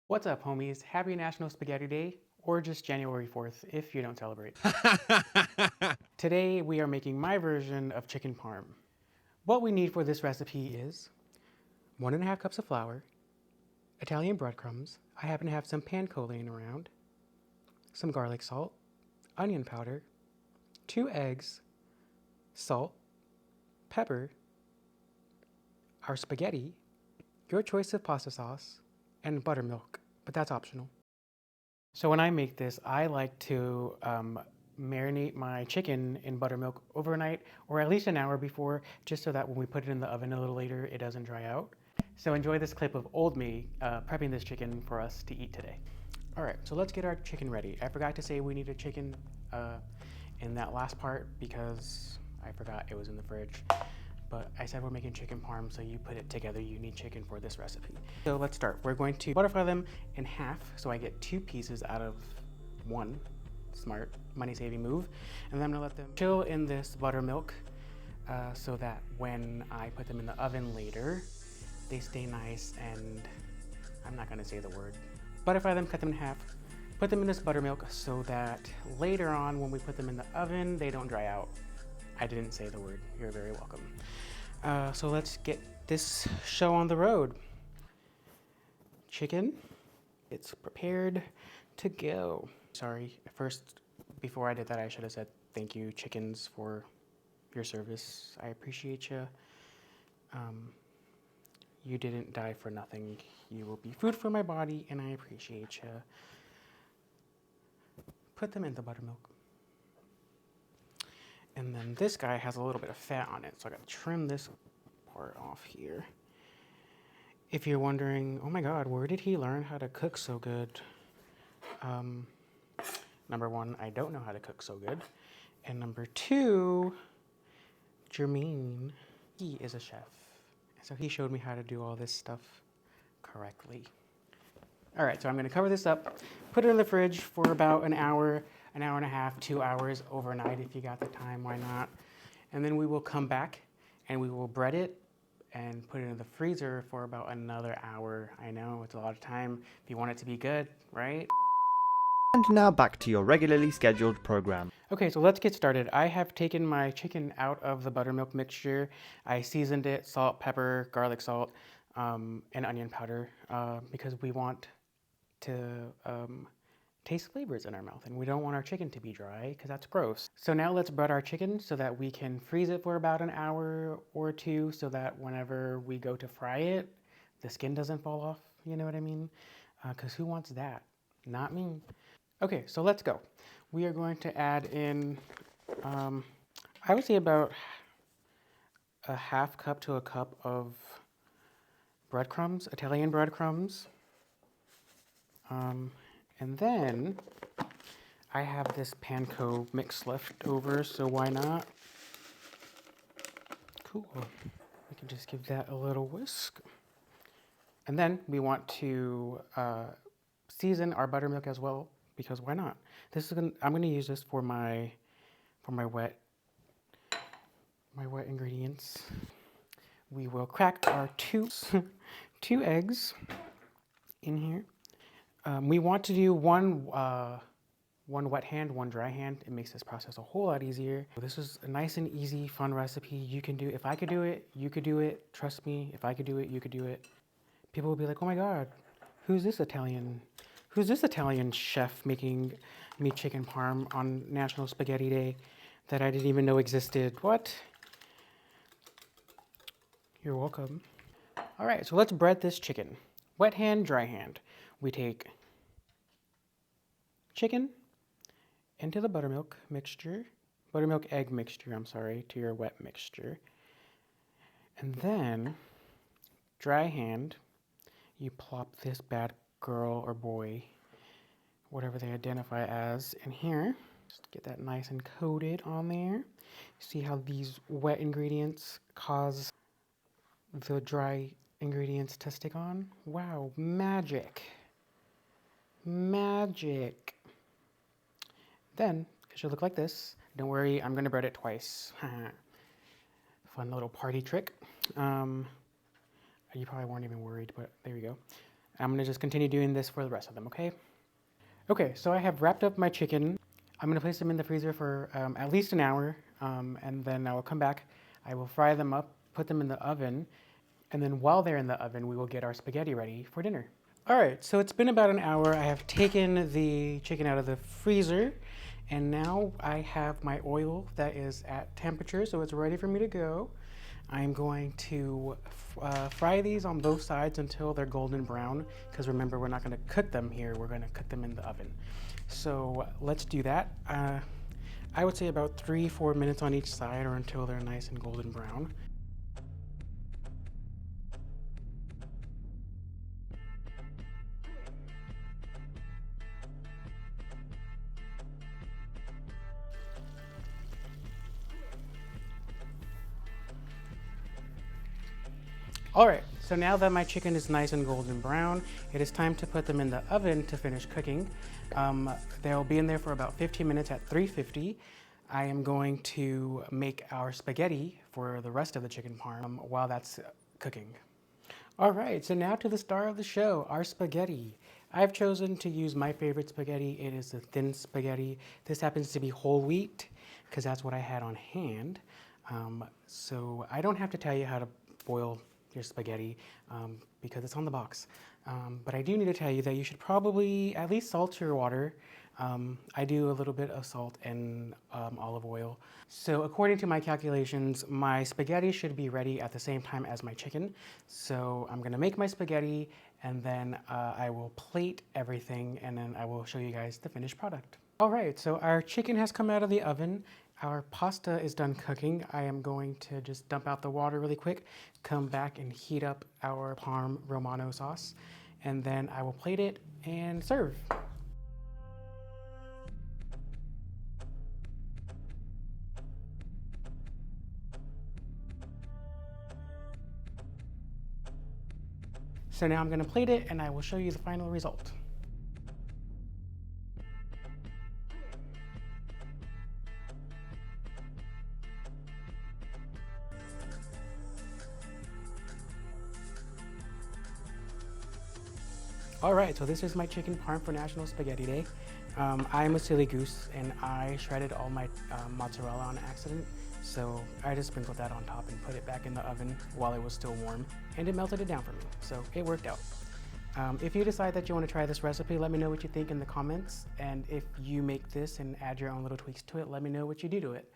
What's up, homies? Happy National Spaghetti Day, or just January 4th if you don't celebrate. Today we are making my version of chicken parm. What we need for this recipe is 1.5 cups of flour, Italian breadcrumbs. I happen to have some panko laying around, some garlic salt, onion powder, 2 eggs, salt, pepper, our spaghetti, your choice of pasta sauce, and buttermilk, but that's optional. So when I make this, I like to marinate my chicken in buttermilk overnight, or at least an hour before, just so that when we put it in the oven a little later, it doesn't dry out. So enjoy this clip of old me prepping this chicken for us to eat today. All right, so let's get our chicken ready. I forgot to say we need a chicken in that last part because I forgot it was in the fridge. But I said we're making chicken parm, so you put it together. You need chicken for this recipe. So let's start. We're going to butterfly them in half, so I get 2 pieces out of 1. Smart, money-saving move. And then I'm gonna let them chill in this buttermilk so that when I put them in the oven later, they stay nice and I'm not gonna say the word. Butterfly them, cut them in half, put them in this buttermilk so that later on when we put them in the oven, they don't dry out. I didn't say the word. You're very welcome. So let's get this show on the road. Chicken, it's prepared to go. Sorry, first, before I did that, I should have said thank you, chickens, for your service. I appreciate you. You didn't die for nothing. You will be food for my body, and I appreciate you. Put them in the buttermilk. And then this guy has a little bit of fat on it, so I gotta trim this part off here. If you're wondering, oh my God, where did he learn how to cook so good? Number 1, I don't know how to cook so good. And number 2, Jermaine, he is a chef. So he showed me how to do all this stuff correctly. All right, so I'm gonna cover this up, put it in the fridge for about an hour and a half, 2 hours overnight if you got the time, why not? And then we will come back and we will bread it and put it in the freezer for about another hour. I know, it's a lot of time if you want it to be good, right? And now back to your regularly scheduled program. Okay, so let's get started. I have taken my chicken out of the buttermilk mixture. I seasoned it, salt, pepper, garlic salt, and onion powder because we want to taste flavors in our mouth, and we don't want our chicken to be dry because that's gross. So now let's bread our chicken so that we can freeze it for about an hour or 2 so that whenever we go to fry it, the skin doesn't fall off, you know what I mean? Because who wants that? Not me. Okay, so let's go. We are going to add in, I would say about a 1/2 cup to a cup of breadcrumbs, Italian breadcrumbs. And then I have this panko mix left over, so why not? Cool. We can just give that a little whisk. And then we want to season our buttermilk as well, because why not? I'm gonna use this for my wet ingredients. We will crack our two eggs in here. We want to do one wet hand, one dry hand. It makes this process a whole lot easier. This is a nice and easy, fun recipe. You can do. If I could do it, you could do it. Trust me. If I could do it, you could do it. People will be like, "Oh my God, who's this Italian? Who's this Italian chef making me chicken parm on National Spaghetti Day that I didn't even know existed?" What? You're welcome. All right, so let's bread this chicken. Wet hand, dry hand. We take chicken into the buttermilk egg mixture, I'm sorry, to your wet mixture. And then, dry hand, you plop this bad girl or boy, whatever they identify as, in here. Just get that nice and coated on there. See how these wet ingredients cause the dry ingredients to stick on? Wow, magic. Magic. Then it should look like this. Don't worry, I'm gonna bread it twice. Fun little party trick. You probably weren't even worried, but there you go. I'm gonna just continue doing this for the rest of them, okay? Okay, so I have wrapped up my chicken. I'm gonna place them in the freezer for at least an hour, and then I will come back. I will fry them up, put them in the oven, and then while they're in the oven, we will get our spaghetti ready for dinner. All right, so it's been about an hour. I have taken the chicken out of the freezer, and now I have my oil that is at temperature, so it's ready for me to go. I'm going to fry these on both sides until they're golden brown, because remember, we're not gonna cook them here, we're gonna cook them in the oven. So let's do that. I would say about 3-4 minutes on each side, or until they're nice and golden brown. All right, so now that my chicken is nice and golden brown, it is time to put them in the oven to finish cooking. They'll be in there for about 15 minutes at 350. I am going to make our spaghetti for the rest of the chicken parm while that's cooking. All right, so now to the star of the show, our spaghetti. I've chosen to use my favorite spaghetti. It is the thin spaghetti. This happens to be whole wheat, because that's what I had on hand. So I don't have to tell you how to boil your spaghetti because it's on the box. But I do need to tell you that you should probably at least salt your water. I do a little bit of salt and olive oil. So according to my calculations, my spaghetti should be ready at the same time as my chicken. So I'm gonna make my spaghetti, and then I will plate everything, and then I will show you guys the finished product. All right, so our chicken has come out of the oven. Our pasta is done cooking. I am going to just dump out the water really quick, come back and heat up our Parm Romano sauce, and then I will plate it and serve. So now I'm gonna plate it and I will show you the final result. All right, so this is my chicken parm for National Spaghetti Day. I'm a silly goose, and I shredded all my mozzarella on accident, so I just sprinkled that on top and put it back in the oven while it was still warm, and it melted it down for me, so it worked out. If you decide that you want to try this recipe, let me know what you think in the comments, and if you make this and add your own little tweaks to it, let me know what you do to it.